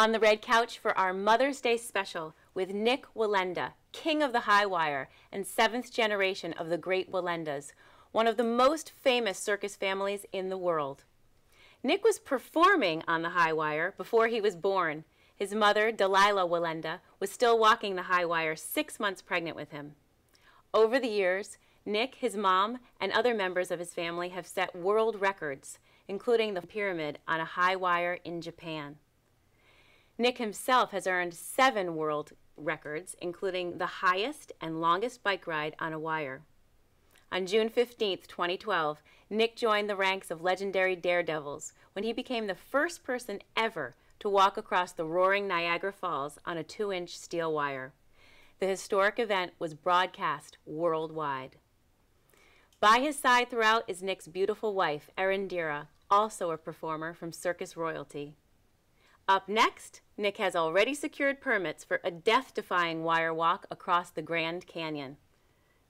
on the red couch for our Mother's Day special with Nik Wallenda, king of the high wire and seventh generation of the Great Wallendas, one of the most famous circus families in the world. Nik was performing on the high wire before he was born. His mother, Delilah Wallenda, was still walking the high wire 6 months pregnant with him. Over the years, Nik, his mom, and other members of his family have set world records, including the pyramid on a high wire in Japan. Nik himself has earned 7 world records, including the highest and longest bike ride on a wire. On June 15, 2012, Nik joined the ranks of legendary daredevils when he became the first person ever to walk across the roaring Niagara Falls on a 2-inch steel wire. The historic event was broadcast worldwide. By his side throughout is Nik's beautiful wife, Arindira, also a performer from circus royalty. Up next, Nik has already secured permits for a death-defying wire walk across the Grand Canyon.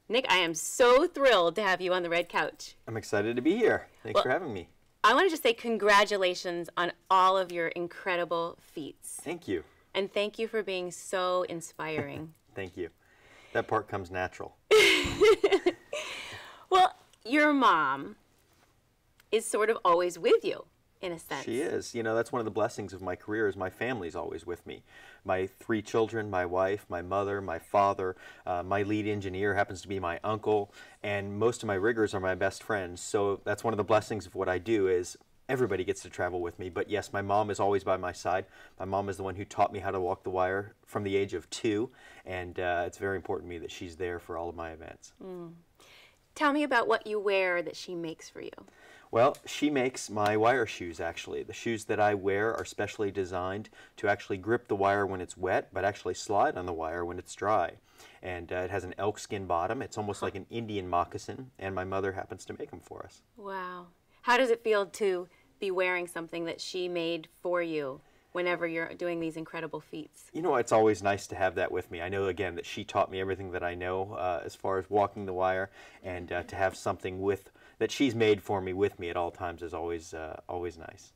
Nik, I am so thrilled to have you on the red couch. I'm excited to be here. Thanks for having me. I want to just say congratulations on all of your incredible feats. Thank you. And thank you for being so inspiring. Thank you. That part comes natural. Well, your mom is sort of always with you, in a sense. She is. You know, that's one of the blessings of my career is my family's always with me. My 3 children, my wife, my mother, my father, my lead engineer happens to be my uncle, and most of my riggers are my best friends. So that's one of the blessings of what I do is everybody gets to travel with me. But yes, my mom is always by my side. My mom is the one who taught me how to walk the wire from the age of 2, and it's very important to me that she's there for all of my events. Tell me about what you wear that she makes for you. Well, she makes my wire shoes, actually. The shoes that I wear are specially designed to actually grip the wire when it's wet, but actually slide on the wire when it's dry. And it has an elk skin bottom. It's almost like an Indian moccasin, and my mother happens to make them for us. Wow. How does it feel to be wearing something that she made for you whenever you're doing these incredible feats? You know, it's always nice to have that with me. I know, again, that she taught me everything that I know as far as walking the wire, and to have something that she's made for me with me at all times is always nice.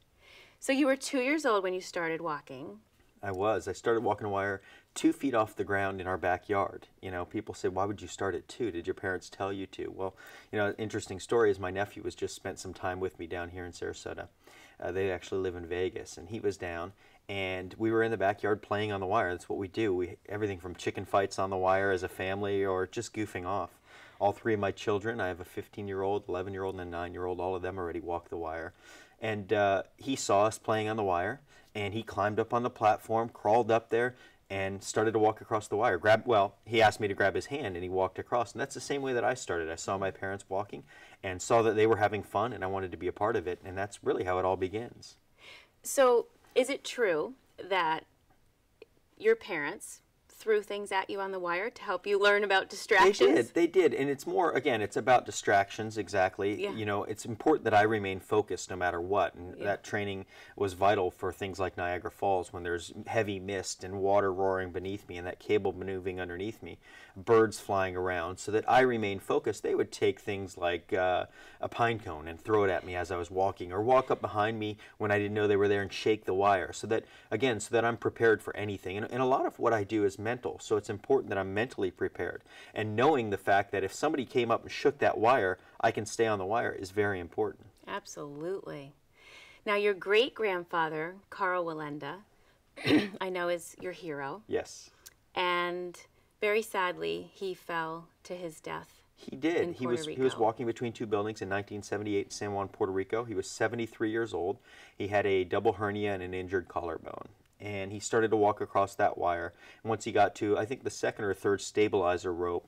So you were 2 years old when you started walking. I was. I started walking a wire 2 feet off the ground in our backyard. You know, people say, why would you start at 2? Did your parents tell you to? Well, you know, interesting story is my nephew was just spent some time with me down here in Sarasota. They actually live in Vegas, and he was down, and we were in the backyard playing on the wire. That's what we do. Everything from chicken fights on the wire as a family or just goofing off. All 3 of my children, I have a 15-year-old, 11-year-old, and a 9-year-old, all of them already walk the wire. And he saw us playing on the wire, and he climbed up on the platform, crawled up there, and started to walk across the wire. He asked me to grab his hand, and he walked across. And that's the same way that I started. I saw my parents walking and saw that they were having fun, and I wanted to be a part of it, and that's really how it all begins. So is it true that your parents threw things at you on the wire to help you learn about distractions? They did, and it's more, again, it's about distractions, exactly. Yeah. You know, it's important that I remain focused no matter what, and that training was vital for things like Niagara Falls when there's heavy mist and water roaring beneath me and that cable moving underneath me, birds flying around, so that I remain focused. They would take things like a pine cone and throw it at me as I was walking, or walk up behind me when I didn't know they were there and shake the wire, so that, again, so that I'm prepared for anything. And a lot of what I do is mental, so it's important that I'm mentally prepared. And knowing the fact that if somebody came up and shook that wire, I can stay on the wire is very important. Absolutely. Now, your great-grandfather, Karl Wallenda, I know is your hero. Yes. And very sadly, he fell to his death. He did. In Puerto Rico. He was walking between 2 buildings in 1978 in San Juan, Puerto Rico. He was 73 years old. He had a double hernia and an injured collarbone. And he started to walk across that wire. And once he got to, I think, the 2nd or 3rd stabilizer rope,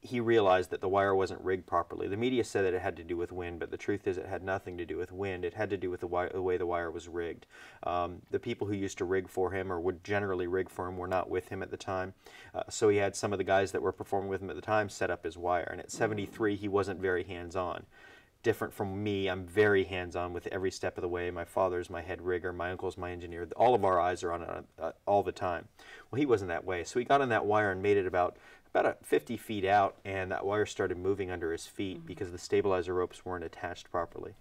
he realized that the wire wasn't rigged properly. The media said that it had to do with wind, but the truth is it had nothing to do with wind. It had to do with the way the wire was rigged. The people who used to rig for him, or would generally rig for him, were not with him at the time. So he had some of the guys that were performing with him at the time set up his wire. And at 73, he wasn't very hands-on. Different from me, I'm very hands-on with every step of the way. My father's my head rigger, my uncle's my engineer. All of our eyes are on it all the time. Well, he wasn't that way. So he got on that wire and made it about about 50 feet out, and that wire started moving under his feet because the stabilizer ropes weren't attached properly.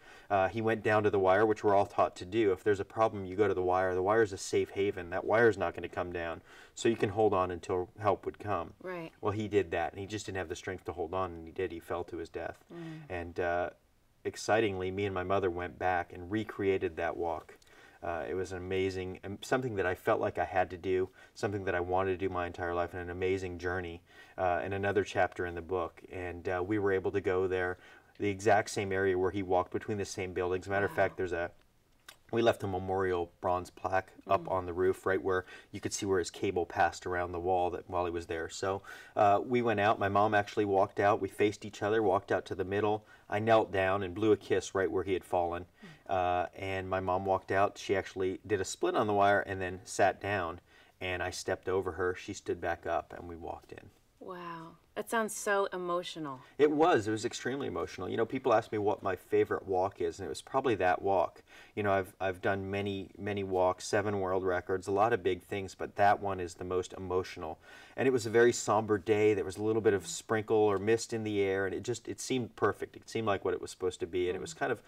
He went down to the wire, which we're all taught to do. If there's a problem, you go to the wire. The wire is a safe haven. That wire's not going to come down, so you can hold on until help would come. Right. Well, he did that, and he just didn't have the strength to hold on, and he did. He fell to his death. And excitingly, me and my mother went back and recreated that walk. It was amazing, and something that I felt like I had to do, something that I wanted to do my entire life, and an amazing journey, and another chapter in the book. And we were able to go there, the exact same area where he walked between the same buildings. As a matter of fact, we left a memorial bronze plaque up on the roof, right where you could see where his cable passed around the wall while he was there. So we went out. My mom actually walked out. We faced each other, walked out to the middle. I knelt down and blew a kiss right where he had fallen. And my mom walked out. She actually did a split on the wire and then sat down. And I stepped over her. She stood back up, and we walked in. Wow. That sounds so emotional. It was extremely emotional. You know, people ask me what my favorite walk is, and it was probably that walk. You know, I've done many walks, 7 world records, a lot of big things, but that one is the most emotional. And it was a very somber day. There was a little bit of sprinkle or mist in the air, and it seemed perfect. It seemed like what it was supposed to be, and it was kind of,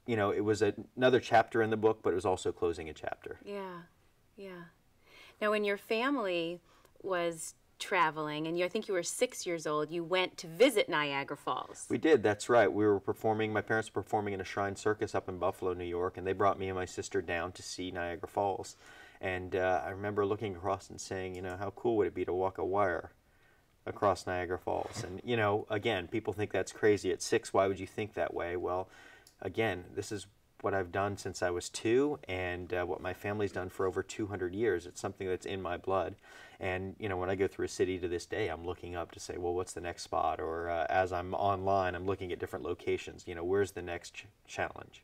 you know, it was another chapter in the book, but it was also closing a chapter. Yeah, yeah. Now, when your family was traveling, and I think you were 6 years old, you went to visit Niagara Falls. We did, that's right. We were performing, my parents were performing in a shrine circus up in Buffalo, New York, and they brought me and my sister down to see Niagara Falls. And I remember looking across and saying, you know, how cool would it be to walk a wire across Niagara Falls? And, you know, again, people think that's crazy. At 6, why would you think that way? Well, again, this is what I've done since I was 2, and what my family's done for over 200 years. It's something that's in my blood. And, you know, when I go through a city to this day, I'm looking up to say, well, what's the next spot? Or as I'm online, I'm looking at different locations. You know, where's the next challenge?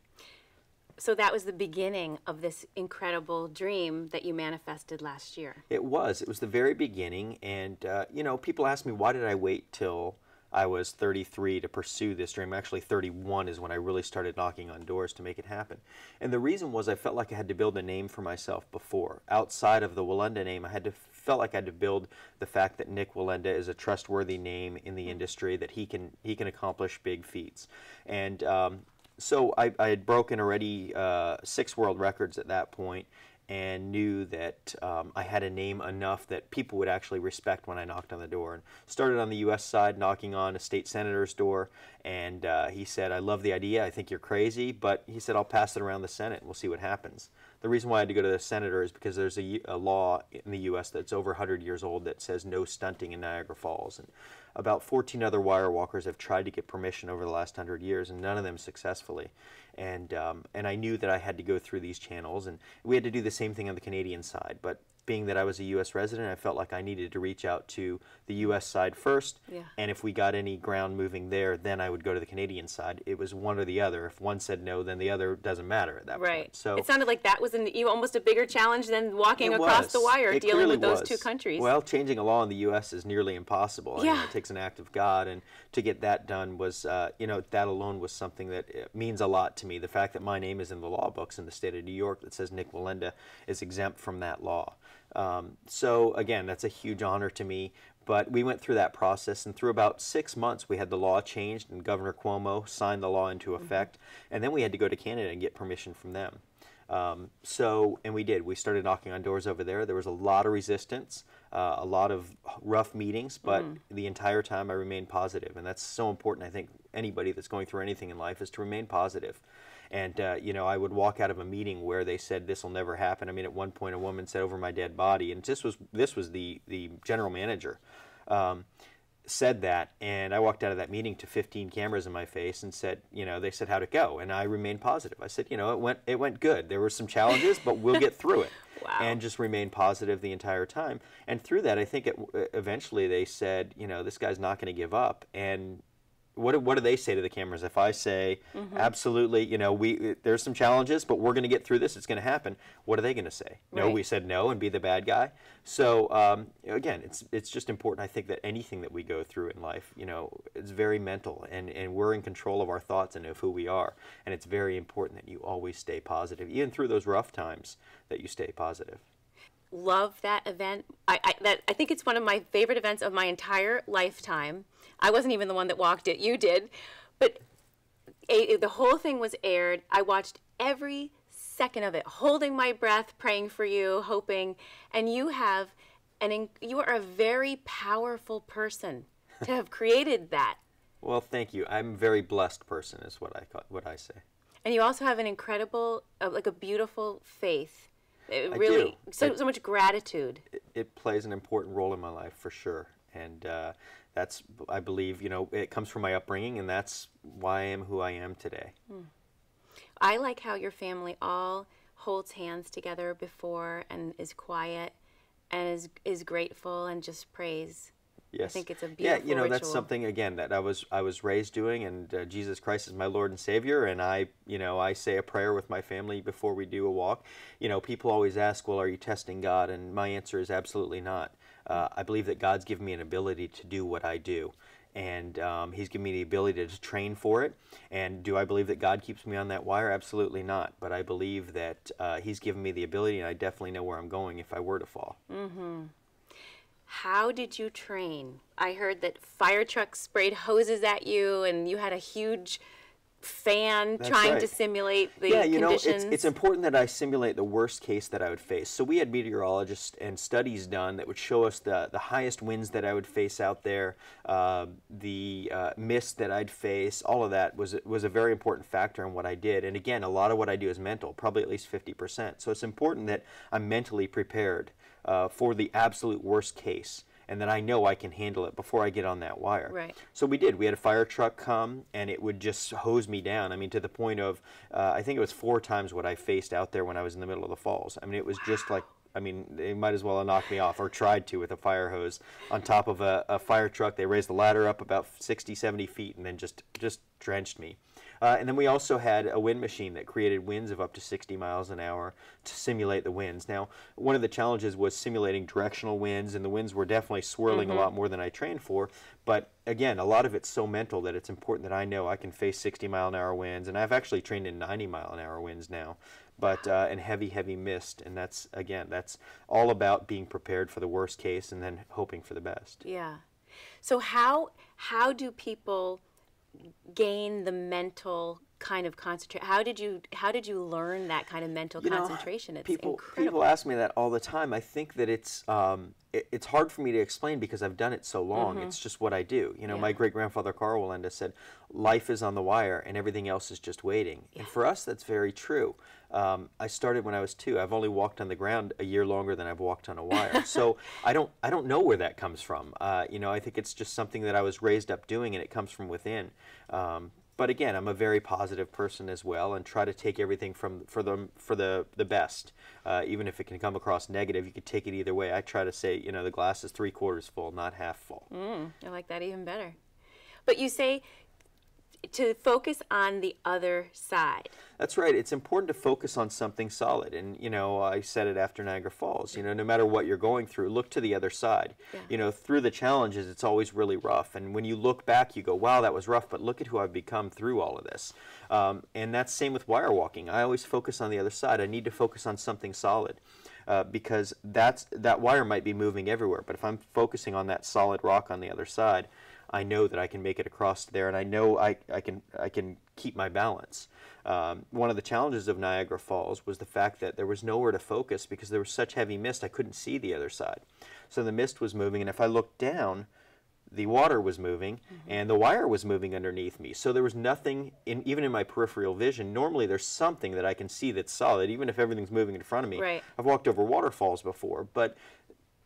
So that was the beginning of this incredible dream that you manifested last year. It was the very beginning. And, you know, people ask me, why did I wait till I was 33 to pursue this dream? Actually, 31 is when I really started knocking on doors to make it happen. And the reason was I felt like I had to build a name for myself before. Outside of the Wallenda name, felt like I had to build the fact that Nik Wallenda is a trustworthy name in the industry, that he can accomplish big feats. And so I had broken already 6 world records at that point, and knew that I had a name enough that people would actually respect when I knocked on the door. And started on the U.S. side, knocking on a state senator's door, and he said, I love the idea, I think you're crazy, but he said, I'll pass it around the Senate and we'll see what happens. The reason why I had to go to the senator is because there's a law in the U.S. that's over 100 years old that says no stunting in Niagara Falls. And about 14 other wire walkers have tried to get permission over the last 100 years, and none of them successfully. And I knew that I had to go through these channels, and we had to do the same thing on the Canadian side. But being that I was a U.S. resident, I felt like I needed to reach out to the U.S. side first, and if we got any ground moving there, then I would go to the Canadian side. It was one or the other. If one said no, then the other doesn't matter at that point. So it sounded like that was almost a bigger challenge than walking across the wire, dealing with those 2 countries. Well, changing a law in the U.S. is nearly impossible. I mean, it takes an act of God, and to get that done was, you know, that alone was something that means a lot to me. The fact that my name is in the law books in the state of New York that says Nik Wallenda is exempt from that law. So again, that's a huge honor to me. But we went through that process, and through about 6 months, we had the law changed, and Governor Cuomo signed the law into effect. And then we had to go to Canada and get permission from them. And we did. We started knocking on doors over there. There was a lot of resistance, a lot of rough meetings, but the entire time I remained positive. And that's so important. I think anybody that's going through anything in life is to remain positive. And, you know, I would walk out of a meeting where they said, this will never happen. I mean, at one point, a woman said, over my dead body. And this was the general manager. Said that, and I walked out of that meeting to 15 cameras in my face and said, you know, they said, how'd it go? And I remained positive. I said, you know, it went good. There were some challenges, but we'll get through it. Wow. And just remained positive the entire time. And through that, I think eventually they said, you know, this guy's not going to give up. And what do they say to the cameras? If I say, absolutely, you know, there's some challenges, but we're going to get through this, it's going to happen, what are they going to say? No, we said no and be the bad guy. So, again, it's just important, I think, that anything that we go through in life, you know, it's very mental, and we're in control of our thoughts and of who we are. And it's very important that you always stay positive, even through those rough times, that you stay positive. love that event. I think it's one of my favorite events of my entire lifetime. I wasn't even the one that walked it. You did. But the whole thing was aired. I watched every second of it, holding my breath, praying for you, hoping. And you are a very powerful person to have created that. Well, thank you. I'm a very blessed person, is what I say. And you also have an incredible, like a beautiful faith. I Really, do. so much gratitude. It plays an important role in my life for sure, and that's, I believe, it comes from my upbringing, and that's why I am who I am today. I like how your family all holds hands together before and is quiet and is grateful and just prays. Yes. I think it's a beautiful ritual. That's something, again, that I was raised doing, and Jesus Christ is my Lord and Savior, and I say a prayer with my family before we do a walk. People always ask, well, are you testing God? And my answer is absolutely not. I believe that God's given me an ability to do what I do, and He's given me the ability to train for it. And do I believe that God keeps me on that wire? Absolutely not. But I believe that He's given me the ability, and I definitely know where I'm going if I were to fall. Mm-hmm. How did you train? I heard that fire trucks sprayed hoses at you, and you had a huge fan trying to simulate the conditions. It's important that I simulate the worst case that I would face. So we had meteorologists and studies done that would show us the highest winds that I would face out there, the mist that I'd face. All of that was a very important factor in what I did. And again, a lot of what I do is mental, probably at least 50%. So it's important that I'm mentally prepared for the absolute worst case, and that I know I can handle it before I get on that wire. Right. So we did. We had a fire truck come, and it would just hose me down. I mean, to the point of, I think it was 4 times what I faced out there when I was in the middle of the falls. I mean, it was just like, they might as well have knocked me off, or tried to, with a fire hose on top of a fire truck. They raised the ladder up about 60, 70 feet, and then just drenched me. And then we also had a wind machine that created winds of up to 60 miles an hour to simulate the winds. Now, one of the challenges was simulating directional winds, and the winds were definitely swirling a lot more than I trained for. But again, a lot of it's so mental that it's important that I know I can face 60-mile-an-hour winds, and I've actually trained in 90-mile-an-hour winds now, but in heavy, heavy mist. And that's all about being prepared for the worst case and then hoping for the best. Yeah. So how do people gain the mental kind of concentration? How did you learn that kind of mental concentration? It's incredible. People ask me that all the time. I think that it's hard for me to explain because I've done it so long. It's just what I do. My great-grandfather Karl Wallenda said, life is on the wire and everything else is just waiting. Yeah. And for us, that's very true. I started when I was 2. I've only walked on the ground a year longer than I've walked on a wire. So I don't know where that comes from. I think it's just something that I was raised up doing, and it comes from within. But again, I'm a very positive person as well, and try to take everything for the best. Even if it can come across negative, you could take it either way. I try to say, the glass is 3/4 full, not half full. I like that even better. But you say to focus on the other side. That's right. It's important to focus on something solid. And, I said it after Niagara Falls, no matter what you're going through, look to the other side. Yeah. Through the challenges, it's always really rough. And when you look back, you go, wow, that was rough, but look at who I've become through all of this. And that's same with wire walking. I always focus on the other side. I need to focus on something solid. Because that wire might be moving everywhere. But if I'm focusing on that solid rock on the other side, I know that I can make it across there, and I know I can keep my balance. One of the challenges of Niagara Falls was the fact that there was nowhere to focus because there was such heavy mist I couldn't see the other side. So the mist was moving, and if I looked down, the water was moving, and the wire was moving underneath me. So there was nothing, even in my peripheral vision. Normally there's something that I can see that's solid, even if everything's moving in front of me. Right. I've walked over waterfalls before, but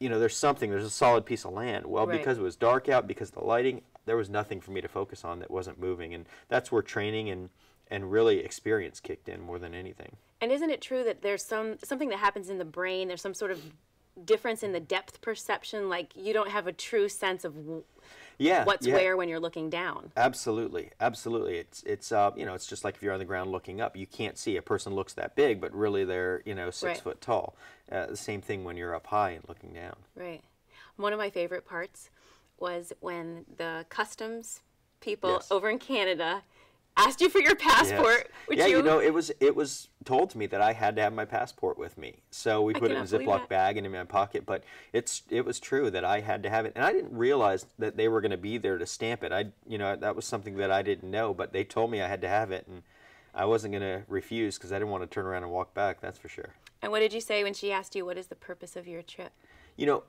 there's a solid piece of land. Well, because it was dark out, because of the lighting, there was nothing for me to focus on that wasn't moving. And that's where training and really experience kicked in more than anything. And isn't it true that there's something that happens in the brain, there's some sort of difference in the depth perception, like you don't have a true sense of what's where when you're looking down? Absolutely. It's it's just like if you're on the ground looking up, you can't see. A person looks that big, but really they're 6 foot tall. The same thing when you're up high and looking down. Right. One of my favorite parts was when the customs people over in Canada asked you for your passport. Yes. Yeah, you know, it was told to me that I had to have my passport with me. So we put it in a Ziploc bag and in my pocket, but it was true that I had to have it. And I didn't realize that they were going to be there to stamp it. You know, that was something that I didn't know, but they told me I had to have it, and I wasn't going to refuse because I didn't want to turn around and walk back, that's for sure. And what did you say when she asked you, what is the purpose of your trip? You know,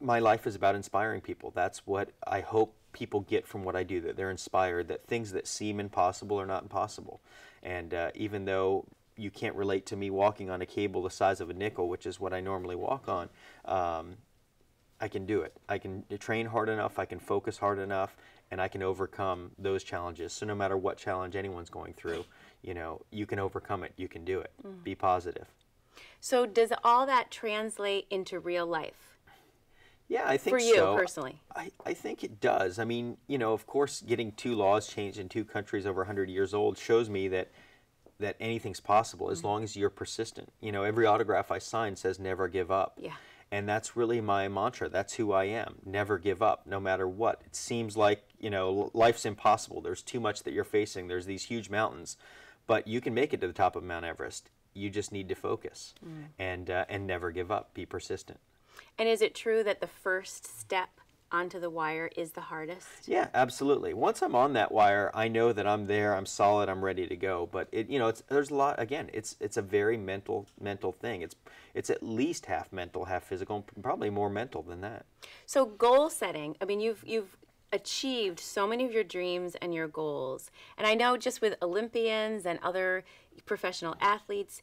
my life is about inspiring people. That's what I hope people get from what I do, that they're inspired, that things that seem impossible are not impossible. And even though you can't relate to me walking on a cable the size of a nickel, which is what I normally walk on, I can do it. I can train hard enough, I can focus hard enough, and I can overcome those challenges. So no matter what challenge anyone's going through, you know, you can overcome it, you can do it. Be positive. So does all that translate into real life? Yeah, I think so. For you personally? I think it does. I mean, you know, of course, getting 2 laws changed in 2 countries over 100 years old shows me that anything's possible as long as you're persistent. You know, every autograph I sign says never give up. Yeah. And that's really my mantra. That's who I am. Never give up, no matter what. It seems like, you know, life's impossible. There's too much that you're facing. There's these huge mountains. But you can make it to the top of Mount Everest. You just need to focus and never give up. Be persistent. And is it true that the first step onto the wire is the hardest? Yeah, absolutely. Once I'm on that wire, I know that I'm there, I'm solid, I'm ready to go. But you know, there's a lot. Again, it's a very mental thing. It's at least half mental, half physical, and probably more mental than that. So goal setting. I mean, you've achieved so many of your dreams and your goals, and I know just with Olympians and other professional athletes,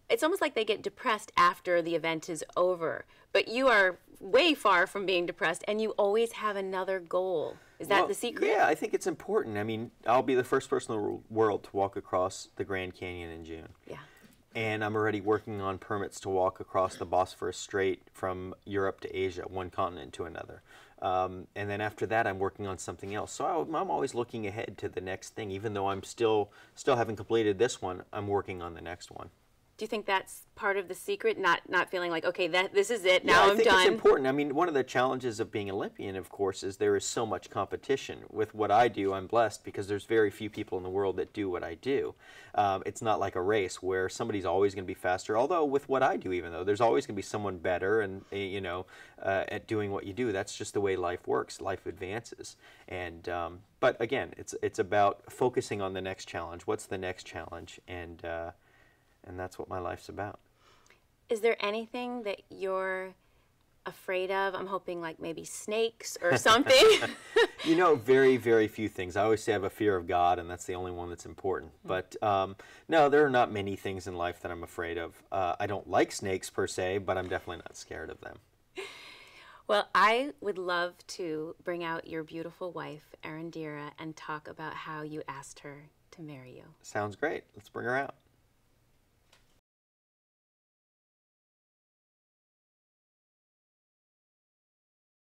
it's almost like they get depressed after the event is over. But you are way far from being depressed, and you always have another goal. Is that the secret? Yeah, I think it's important. I mean, I'll be the first person in the world to walk across the Grand Canyon in June. Yeah. And I'm already working on permits to walk across the Bosphorus Strait from Europe to Asia, one continent to another. And then after that, I'm working on something else. So I'm always looking ahead to the next thing. Even though I'm still haven't completed this one, I'm working on the next one. Do you think that's part of the secret? Not feeling like, okay, this is it, now I'm done? I'm I think it's important. I mean, one of the challenges of being Olympian, of course, is there is so much competition. With what I do, I'm blessed because there's very few people in the world that do what I do. It's not like a race where somebody's always going to be faster. Although with what I do, even though there's always going to be someone better and you know, at doing what you do. That's just the way life works. Life advances. And but again, it's about focusing on the next challenge. What's the next challenge? And that's what my life's about. Is there anything that you're afraid of? I'm hoping like maybe snakes or something. You know, very, very few things. I always say I have a fear of God, and that's the only one that's important. But no, there are not many things in life that I'm afraid of. I don't like snakes per se, but I'm definitely not scared of them. Well, I would love to bring out your beautiful wife, Arundira, and talk about how you asked her to marry you. Sounds great. Let's bring her out.